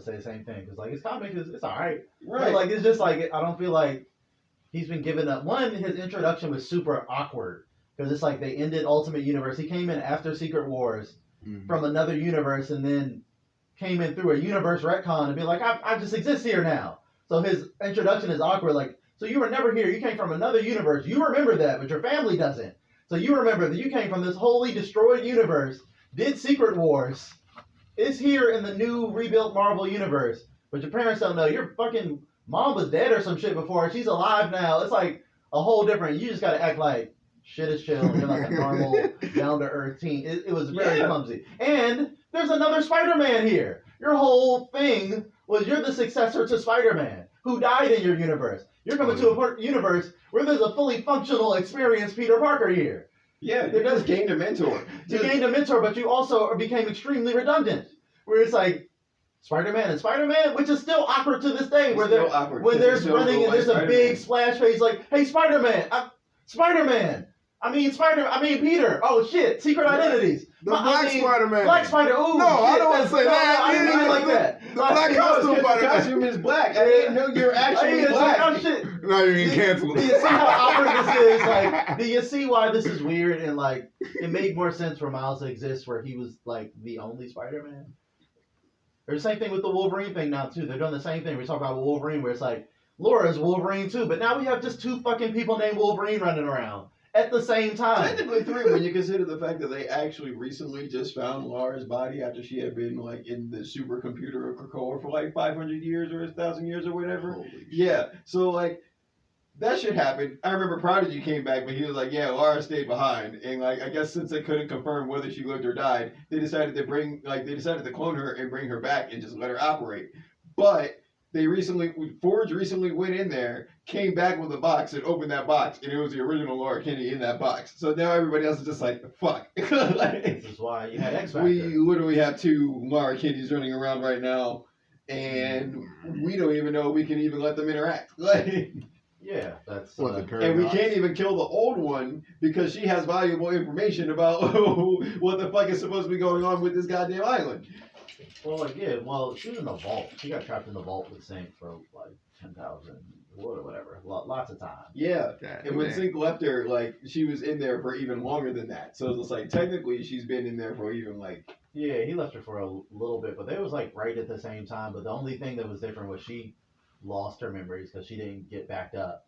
say the same thing because like his comic it's alright. Right. But, like it's just like I don't feel like he's been given up. One, his introduction was super awkward because it's like they ended Ultimate Universe. He came in after Secret Wars Mhm. from another universe and then came in through a universe retcon and be like, I just exist here now. So his introduction is awkward. Like, so you were never here. You came from another universe. You remember that, but your family doesn't. So you remember that you came from this wholly destroyed universe, did Secret Wars, is here in the new rebuilt Marvel universe, but your parents don't know. Your fucking mom was dead or some shit before. She's alive now. It's like a whole different. You just got to act like shit is chill. You're like a normal, down to earth teen. It was very clumsy. And there's another Spider-Man here. Your whole thing was you're the successor to Spider-Man who died in your universe. You're coming to a universe where there's a fully functional, experienced Peter Parker here. Yeah, you just gained a mentor. You gained a mentor, but you also became extremely redundant. Where it's like Spider-Man and Spider-Man, which is still awkward to this day. Where still they're awkward, when 'cause there's they still running go and there's like a big splash page like, "Hey, Spider-Man, Peter. Oh shit! Secret identities. The Black Spider-Man. Black Spider. Ooh, no, shit, I don't want to say that. I didn't mean it like that. The black costume The Spider-Man. costume is black. I didn't know you're actually black. Oh shit! Now you're getting canceled. Do you see how awkward this is? Like, do you see why this is weird? And like, it made more sense for Miles to exist where he was like the only Spider-Man. Or the same thing with the Wolverine thing now too. They're doing the same thing. We talk about Wolverine where it's like Laura's Wolverine too, but now we have just 2 fucking people named Wolverine running around at the same time. Technically 3 when you consider the fact that they actually recently just found Laura's body after she had been like in the supercomputer of Krakoa for like 500 years or 1,000 years or whatever. Yeah, so like that shit happened. I remember Prodigy came back, but he was like, yeah, Laura stayed behind. And like, I guess since they couldn't confirm whether she lived or died, they decided to clone her and bring her back and just let her operate. But Forge recently went in there, came back with a box and opened that box, and it was the original Laura Kinney in that box. So now everybody else is just like, fuck. Like, this is why you had X Factor. we literally have 2 Laura Kinneys running around right now, and we don't even know we can even let them interact. Like, yeah, that's What, the and paradox? we can't even kill the old one because she has valuable information about what the fuck is supposed to be going on with this goddamn island. Well, like, yeah, well, she was in the vault. She got trapped in the vault with Sync for like 10,000 or whatever, lots of time. Yeah, God, and when man. Sync left her, like, she was in there for even longer than that. So it's like, technically, she's been in there for even, like... Yeah, he left her for a little bit, but they was like right at the same time. But the only thing that was different was she lost her memories because she didn't get backed up.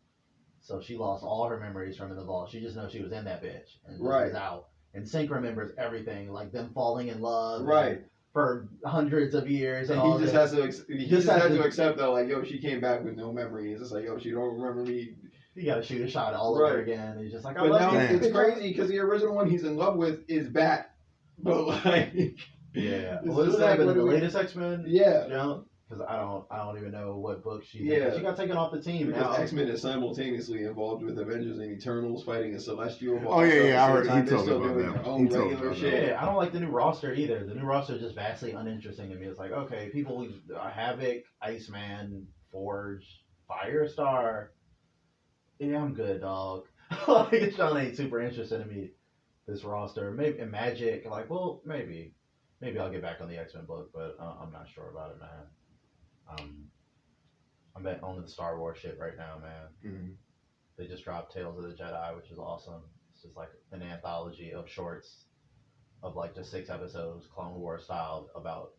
So she lost all her memories from in the vault. She just knows she was in that bitch and Right. was out. And Sync remembers everything, like them falling in love. Right. For hundreds of years, and And all he just this. has to he just has to accept that, like, yo, she came back with no memory. It's just like, yo, she don't remember me. You gotta shoot a shot all Right. over again. He's just like, I But love now you. it's crazy because the original one he's in love with is Bat. But like, Yeah. It's What is just that? like, But what the do we- latest X-Men? yeah, Because I don't even know what book she's in. Yeah. She got taken off the team now. because X-Men is simultaneously involved with Avengers and Eternals fighting a Celestial. Oh, yeah, I heard- he They're told me still about doing that. their own He told me regular about shit. Yeah, I don't like the new roster either. The new roster is just vastly uninteresting to me. It's like, okay, people, Havoc, Iceman, Forge, Firestar. Yeah, I'm good, dog. Like, it's not ain't super interesting to me, this roster. Maybe and Magic, like, well, maybe I'll get back on the X-Men book, but I'm not sure about it, man. I'm on the Star Wars shit right now, man. Mm-hmm. They just dropped Tales of the Jedi, which is awesome. It's just like an anthology of shorts of like just 6 episodes, Clone Wars style, about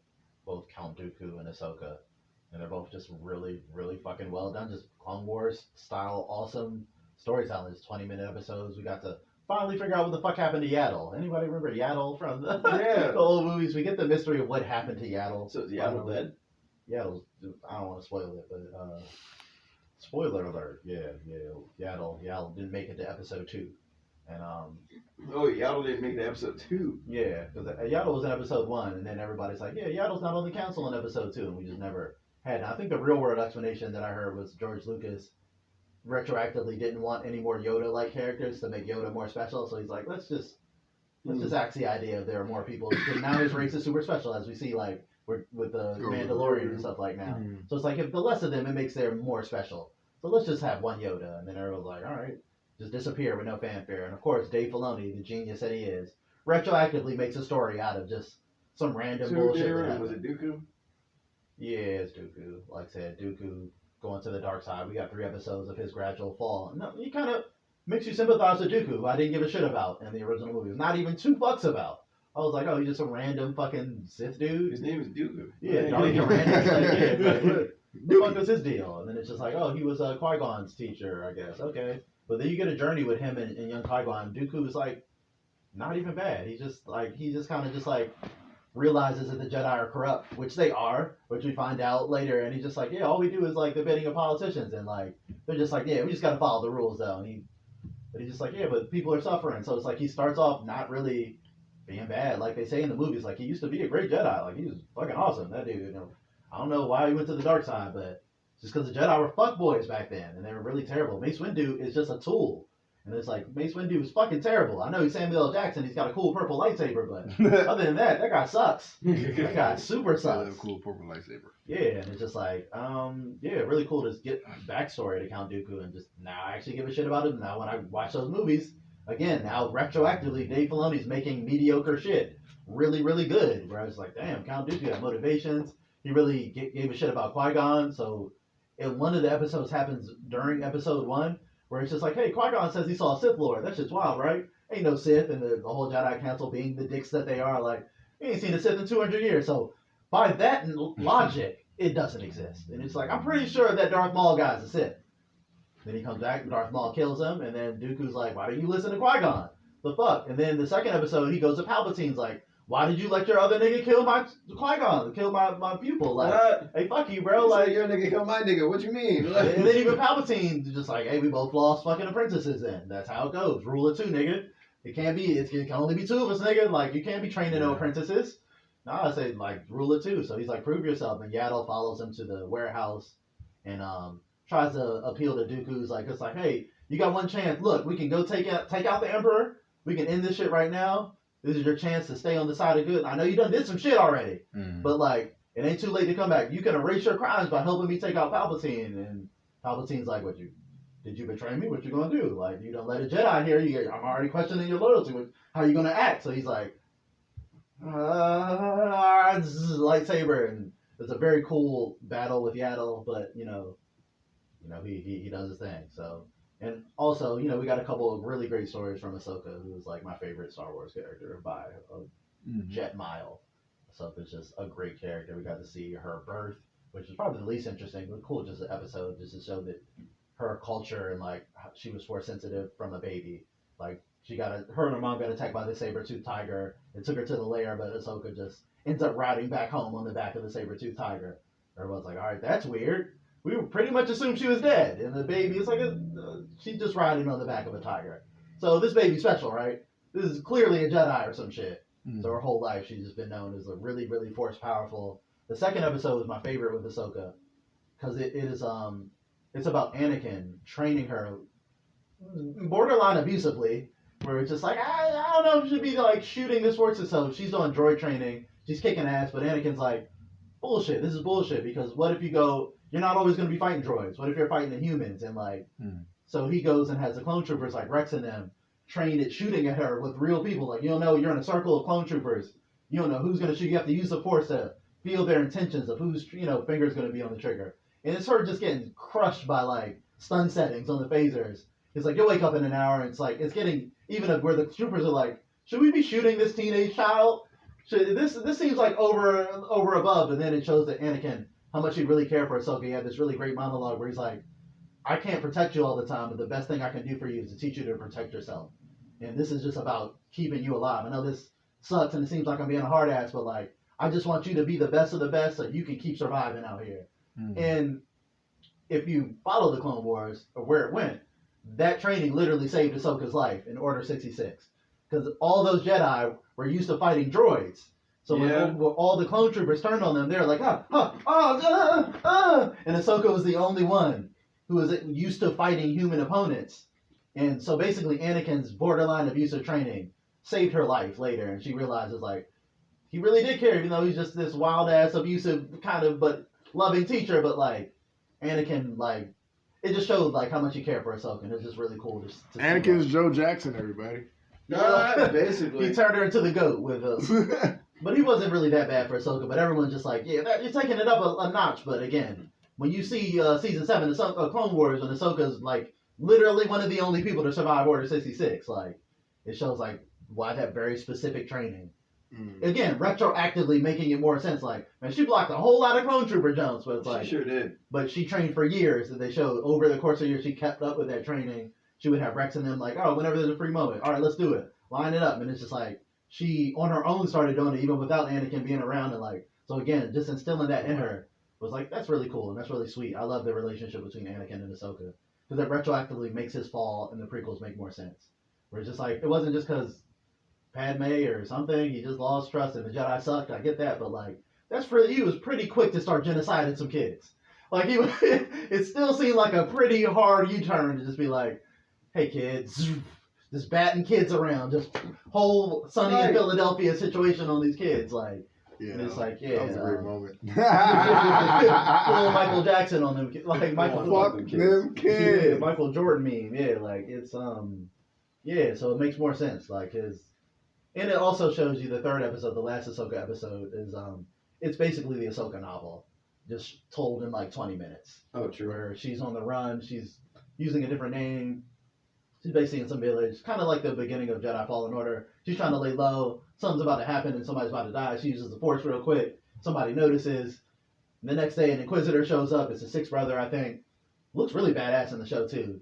both Count Dooku and Ahsoka. And they're both just really, really fucking well done. Just Clone Wars style, awesome storytelling. It's 20-minute episodes. We got to finally figure out what the fuck happened to Yaddle. Anybody remember Yaddle from the, Yeah. the old movies? We get the mystery of what happened to Yaddle. So is Yaddle dead? Yaddle's, I don't want to spoil it, but spoiler alert. Yeah, Yaddle didn't make it to episode 2. And Oh, Yaddle didn't make the episode 2. yeah, because Yaddle was in episode 1, and then everybody's like, yeah, Yaddle's not on the council in episode 2, and we just never had. And I think the real world explanation that I heard was George Lucas retroactively didn't want any more Yoda-like characters to make Yoda more special, so he's like, let's just axe the idea of there are more people. Because now his race is super special, as we see like with the Mandalorian and stuff like now. Mm-hmm. So it's like if the less of them, it makes them more special. So let's just have one Yoda, and then everyone's like, all right, just disappear with no fanfare. And of course, Dave Filoni, the genius that he is, retroactively makes a story out of just some random bullshit. Was it Dooku? Yeah, it's Dooku. Like I said, Dooku going to the dark side. We got 3 episodes of his gradual fall. No, he kind of makes you sympathize with Dooku, who I didn't give a shit about in the original movie. Not even 2 fucks about. I was like, oh, he's just a random fucking Sith dude. His name is Dooku. Yeah, dark and random. It's like, yeah, like, what the fuck was his deal? And then it's just like, oh, he was Qui-Gon's teacher, I guess. Okay. But then you get a journey with him and young Qui-Gon. Dooku is like, not even bad. He just kind of just like realizes that the Jedi are corrupt, which they are, which we find out later. And he's just like, yeah, all we do is like the bidding of politicians, and like they're just like, yeah, we just gotta follow the rules though. But he's just like, yeah, but people are suffering. So it's like he starts off not really being bad, like they say in the movies. Like he used to be a great Jedi, like he was fucking awesome, that dude. You know, I don't know why he went to the dark side, but just because the Jedi were fuckboys back then, and they were really terrible. Mace Windu is just a tool. And it's like, Mace Windu is fucking terrible. I know he's Samuel L. Jackson, he's got a cool purple lightsaber, but other than that guy sucks. That guy super sucks. A cool purple lightsaber. Yeah, and it's just like, yeah, really cool to get backstory to Count Dooku, and just now I actually give a shit about him. Now when I watch those movies, again, now retroactively, Dave Filoni's making mediocre shit really, really good. Where I was like, damn, Count Dooku had motivations. He really gave a shit about Qui-Gon. So, and one of the episodes happens during episode 1, where it's just like, hey, Qui-Gon says he saw a Sith Lord. That shit's wild, right? Ain't no Sith, and the whole Jedi Council being the dicks that they are, like, he ain't seen a Sith in 200 years. So, by that logic, it doesn't exist. And it's like, I'm pretty sure that Darth Maul guy's a Sith. Then he comes back, Darth Maul kills him, and then Dooku's like, why didn't you listen to Qui-Gon? The fuck? And then the second episode, he goes to Palpatine's like, why did you let your other nigga kill my Qui-Gon, kill my pupil? Like, hey, fuck you, bro. Like, your nigga killed my nigga. What you mean? And then even Palpatine's just like, hey, we both lost fucking apprentices then. That's how it goes. Rule of 2, nigga. It can only be 2 of us, nigga. Like, you can't be training no apprentices. No, I say, like, rule of 2. So he's like, prove yourself. And Yaddle follows him to the warehouse and tries to appeal to Dooku's like, it's like, hey, you got one chance. Look, we can go take out the Emperor. We can end this shit right now. This is your chance to stay on the side of good. I know you done did some shit already, but like, it ain't too late to come back. You can erase your crimes by helping me take out Palpatine. And Palpatine's like, did you betray me? What you gonna do? Like, you don't let a Jedi here. I'm already questioning your loyalty. How you gonna act? So he's like, lightsaber, and it's a very cool battle with Yaddle, but you know, he does his thing. So, and also, you know, we got a couple of really great stories from Ahsoka, who is like my favorite Star Wars character by a jet mile. Ahsoka's just a great character. We got to see her birth, which is probably the least interesting, but cool, just an episode just to show that her culture and like how she was force sensitive from a baby. Like, her and her mom got attacked by the saber-toothed tiger. It took her to the lair, but Ahsoka just ends up riding back home on the back of the saber-toothed tiger. Everyone's like, all right, that's weird. We pretty much assumed she was dead. And the baby is like, she's just riding on the back of a tiger. So this baby's special, right? This is clearly a Jedi or some shit. So her whole life, she's just been known as a really, really force powerful. The second episode was my favorite with Ahsoka, because it is it's about Anakin training her borderline abusively, where it's just like, I don't know if she should be like shooting this force. So she's doing droid training, she's kicking ass, but Anakin's like, bullshit, this is bullshit, because what if you're not always going to be fighting droids, what if you're fighting the humans? And like, so he goes and has the clone troopers like Rex and them trained at shooting at her with real people. Like, you don't know, you're in a circle of clone troopers, you don't know who's going to shoot, you have to use the force to feel their intentions of whose finger's going to be on the trigger. And it's her just getting crushed by like stun settings on the phasers. It's like, you'll wake up in an hour, and it's like, it's getting even where the troopers are like, should we be shooting this teenage child? This seems like over above. And then it shows that Anakin, how much he really cared for Ahsoka. He had this really great monologue where he's like, I can't protect you all the time, but the best thing I can do for you is to teach you to protect yourself. And this is just about keeping you alive. I know this sucks and it seems like I'm being a hard ass, but like, I just want you to be the best of the best so you can keep surviving out here. And if you follow the Clone Wars, or where it went, that training literally saved Ahsoka's life in Order 66. Because all those Jedi were used to fighting droids. So when all the clone troopers turned on them, they were like, and Ahsoka was the only one who was used to fighting human opponents. And so basically Anakin's borderline abusive training saved her life later. And she realizes, like, he really did care, even though he's just this wild-ass, abusive, kind of, but loving teacher. But, like, Anakin, like, it just showed, like, how much he cared for Ahsoka. And it's just really cool to see. Anakin's Joe Jackson, everybody. No, basically. He turned her into the GOAT with but he wasn't really that bad for Ahsoka. But everyone's just like, yeah, you're taking it up a notch. But again, when you see season 7 of Clone Wars, when Ahsoka's like literally one of the only people to survive Order 66, like, it shows like why that very specific training. Again, retroactively making it more sense. Like, man, she blocked a whole lot of clone trooper jumps, but it's like, she sure did. But she trained for years, and they showed over the course of years she kept up with that training. She would have Rex and them like, oh, whenever there's a free moment, all right, let's do it, line it up. And it's just like, she on her own started doing it even without Anakin being around. And like, so again, just instilling that in her was like, that's really cool and that's really sweet. I love the relationship between Anakin and Ahsoka, because that retroactively makes his fall in the prequels make more sense. Where it's just like, it wasn't just because Padme or something, he just lost trust and the Jedi sucked. I get that, but like, he was pretty quick to start genociding some kids. Like, it still seemed like a pretty hard U-turn to just be like, hey kids, just batting kids around, just whole Sunny in Philadelphia situation on these kids, like, yeah, and it's like, yeah, that was a great moment. full Michael Jackson on them, like Michael Fuck them kids. Yeah, Michael Jordan meme, yeah, like it's Yeah, so it makes more sense. Like his, and it also shows you the third episode, the last Ahsoka episode is it's basically the Ahsoka novel, just told in like 20 minutes. Oh, true. Where she's on the run, she's using a different name. She's basically in some village, kind of like the beginning of Jedi Fallen Order. She's trying to lay low. Something's about to happen and somebody's about to die. She uses the Force real quick. Somebody notices. And the next day, an Inquisitor shows up. It's the sixth brother, I think. Looks really badass in the show, too.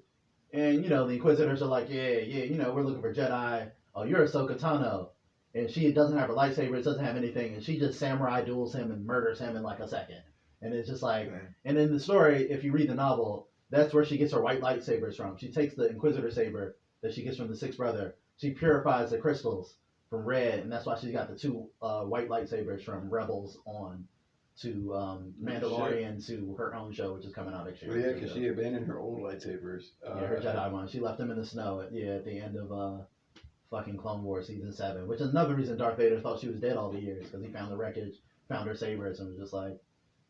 And, you know, the Inquisitors are like, yeah, you know, we're looking for Jedi. Oh, you're Ahsoka Tano. And she doesn't have her lightsabers, doesn't have anything. And she just samurai duels him and murders him in like a second. And it's just like, and in the story, if you read the novel, that's where she gets her white lightsabers from. She takes the Inquisitor saber that she gets from the sixth brother. She purifies the crystals from red, and that's why she's got the two white lightsabers from Rebels on to Mandalorian to her own show, which is coming out next year. Well, yeah, because she abandoned her old lightsabers. Her Jedi one. She left them in the snow at the end of fucking Clone Wars season 7, which is another reason Darth Vader thought she was dead all the years, because he found the wreckage, found her sabers, and was just like,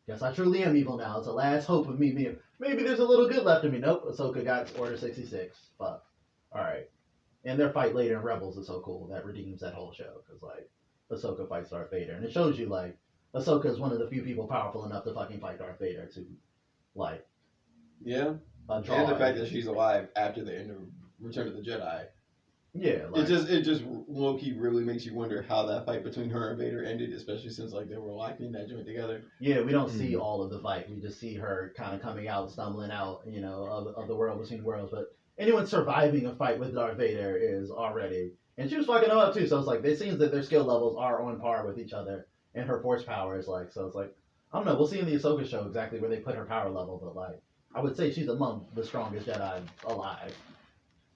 guess I truly am evil now. It's the last hope of me. Maybe there's a little good left of me. Nope. Ahsoka got Order 66. Fuck. All right. And their fight later in Rebels is so cool. That redeems that whole show. Because, like, Ahsoka fights Darth Vader. And it shows you, like, Ahsoka is one of the few people powerful enough to fucking fight Darth Vader to, like... Yeah. And the fact that she's alive after the end of Return of the Jedi. Yeah, like, it just low-key really makes you wonder how that fight between her and Vader ended, especially since like they were locking that joint together. Yeah, we don't see all of the fight. We just see her kind of coming out, stumbling out, you know, of the world between worlds. But anyone surviving a fight with Darth Vader is already, and she was fucking him up too. So it's like it seems that their skill levels are on par with each other, and her force power is like. So it's like I don't know. We'll see in the Ahsoka show exactly where they put her power level, but like I would say she's among the strongest Jedi alive.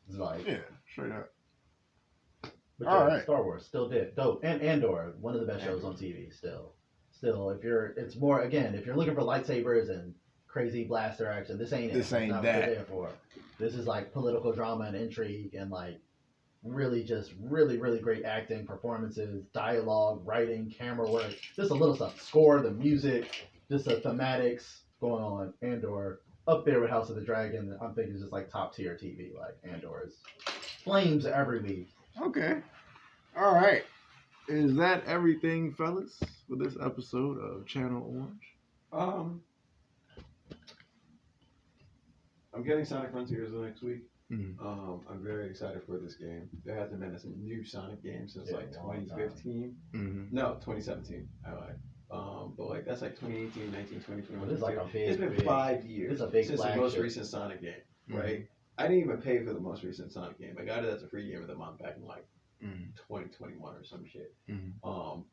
It's like straight up. But All yeah, right. Star Wars still did dope, and Andor, one of the best shows on TV. Still, it's more again if you're looking for lightsabers and crazy blaster action, this ain't This it. ain't not that. What you're there for. This is like political drama and intrigue and like really really great acting, performances, dialogue, writing, camera work, just a little stuff, score, the music, just the thematics going on. Andor up there with House of the Dragon. I'm thinking it's just like top tier TV. Like Andor is flames every week. Okay. All right. Is that everything, fellas, for this episode of Channel Orange? I'm getting Sonic Frontiers the next week. Mm-hmm. I'm very excited for this game. There hasn't been a new Sonic game since like 2015. Mm-hmm. No, 2017. I lied. But like that's like 2018, 19, 20, 21. It's like a big, it's been 5 years it's a big since flagship. the most recent Sonic game, right? I didn't even pay for the most recent Sonic game. I got it as a free game of the month back in like 2021 or some shit.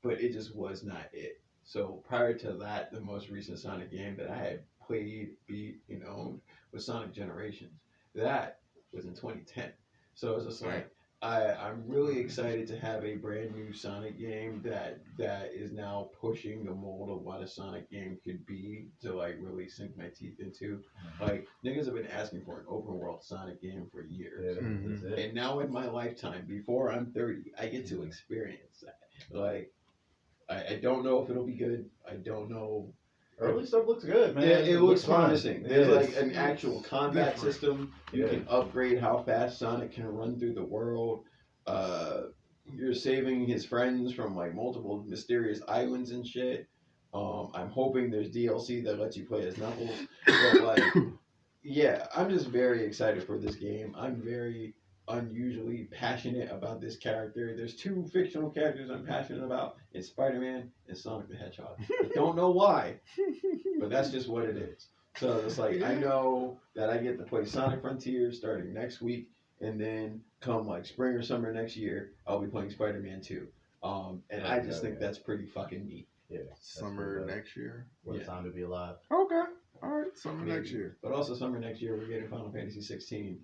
But it just was not it. So prior to that, the most recent Sonic game that I had played, beat, and owned was Sonic Generations. That was in 2010. So it was just like I'm really excited to have a brand new Sonic game that is now pushing the mold of what a Sonic game could be to like really sink my teeth into. Like niggas have been asking for an open world Sonic game for years. And now in my lifetime, before I'm 30, I get to experience that. Like I don't know if it'll be good. I don't know. Early stuff looks good, man. Yeah, it looks promising. There's Yeah, like an actual combat different. system. You can upgrade how fast Sonic can run through the world. You're saving his friends from like multiple mysterious islands and shit. I'm hoping there's DLC that lets you play as Knuckles. But like, yeah, I'm just very excited for this game. I'm very unusually passionate about this character. There's two fictional characters I'm passionate about. It's Spider-Man and Sonic the Hedgehog. I don't know why, but that's just what it is. So it's like, I know that I get to play Sonic Frontiers starting next week, and then come like spring or summer next year, I'll be playing Spider-Man 2. And I just think that's pretty fucking neat. Yeah. Summer next year. What a time to be alive. Okay. All right. Summer next year. But also summer next year, we're getting Final Fantasy 16.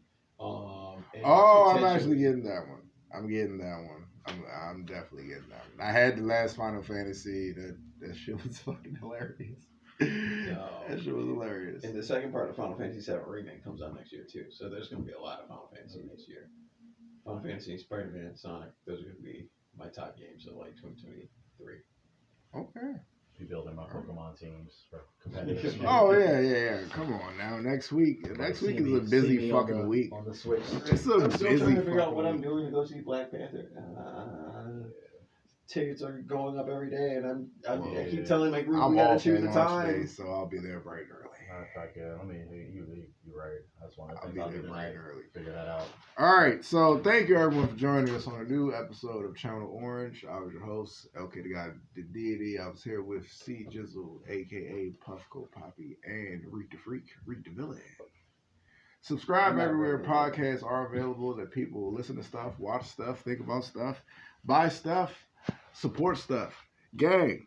I'm actually getting that one. I'm getting that one. I'm definitely getting that one. I had the last Final Fantasy. That shit was fucking hilarious. That shit was hilarious. And the second part of Final Fantasy 7 Remake comes out next year too. So there's going to be a lot of Final Fantasy next year. Final Fantasy, Spider-Man, Sonic. Those are going to be my top games of like 2023. Okay. be building my Pokemon teams for competitive. Oh yeah. Come on now. Next week is a busy fucking week. On the Switch. It's a I'm still busy trying to figure out fucking what I'm week. doing to go see Black Panther. Tickets are going up every day, and I keep telling my group we gotta choose a time. Day, so I'll be there bright and early. You're right. That's one of the I'll things be I'll do there bright tonight. and early. Figure that out. All right, so thank you everyone for joining us on a new episode of Channel Orange. I was your host, LK the Guy, the Deity. I was here with C Jizzle, aka Puffco Poppy, and Reek the Freak, Reek the Villain. Subscribe everywhere podcasts are available that people will listen to stuff, watch stuff, think about stuff, buy stuff, support stuff. Gang.